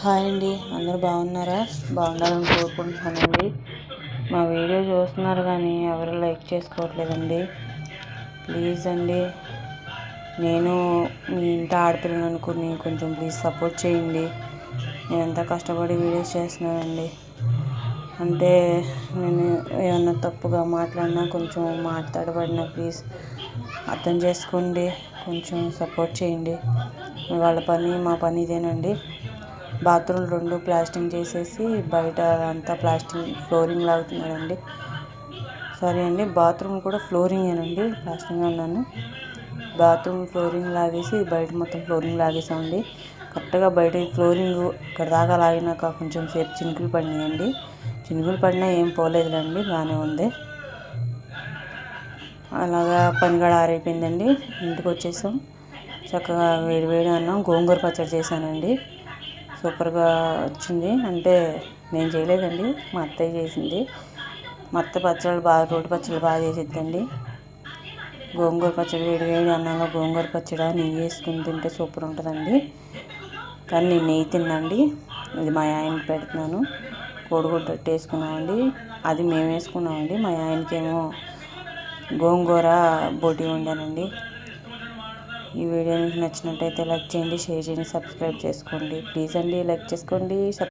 Hi అండి, అందరూ బాగున్నారా? బాగుండాలని కోరుకుంటున్నానండి. మా వీడియో చూస్తున్నారు కానీ ఎవరు లైక్ చేసుకోవట్లేదండి. ప్లీజ్ అండి, నేను మీ ఇంటి ఆడపిల్లని అనుకుని కొంచెం ప్లీజ్ సపోర్ట్ చేయండి. నేను ఎంత కష్టపడి వీడియోస్ చేస్తున్నానండి. అంటే నేను ఏమన్నా తప్పుగా మాట్లాడినా, కొంచెం మాట్లాడబడినా ప్లీజ్ అర్థం చేసుకోండి. కొంచెం సపోర్ట్ చేయండి. వాళ్ళ పని మా పని ఇదేనండి. బాత్రూమ్ 2 ప్లాస్టింగ్ చేసేసి బయట అంతా ప్లాస్టింగ్ ఫ్లోరింగ్ లాగుతున్నాడండి. సారీ అండి, బాత్రూమ్ కూడా ఫ్లోరింగేనండి, ప్లాస్టింగ్ అన్నాను. బాత్రూమ్ ఫ్లోరింగ్ లాగేసి బయట మొత్తం ఫ్లోరింగ్ లాగేసామండి. కరెక్ట్గా బయట ఫ్లోరింగ్ ఇక్కడ దాకా లాగినాక కొంచెం సేపు చినుకులు పడినాయండి. చినుకులు పడినా ఏం పోలేదులేండి, బాగానే ఉంది. అలాగా పని కూడా ఆరైపోయిందండి. ఇంటికి వచ్చేసాం. చక్కగా వేడి వేడి అన్నం గోంగూర పచ్చడి చేశానండి. సూపర్గా వచ్చింది. అంటే నేను చేయలేదండి, మా అత్తయ్య చేసింది. మా అత్త పచ్చళ్ళు బాగా, రోటి పచ్చళ్ళు బాగా చేసిద్దండి. గోంగూర పచ్చడి వేడి వేడి అన్నంలో గోంగూర పచ్చడి నెయ్యి వేసుకుని తింటే సూపర్ ఉంటుందండి. కానీ నేను నెయ్యి తిన్నాండి. ఇది మా ఆయనకి పెడుతున్నాను. కోడిగుడ్డు వేసుకున్నామండి, అది మేము వేసుకున్నామండి. మా ఆయనకేమో గోంగూర బోటి వండానండి. ఈ వీడియో మీకు నచ్చినట్టయితే లైక్ చేయండి, షేర్ చేయండి, సబ్స్క్రైబ్ చేసుకోండి. ప్లీజ్ అండి, లైక్ చేసుకోండి.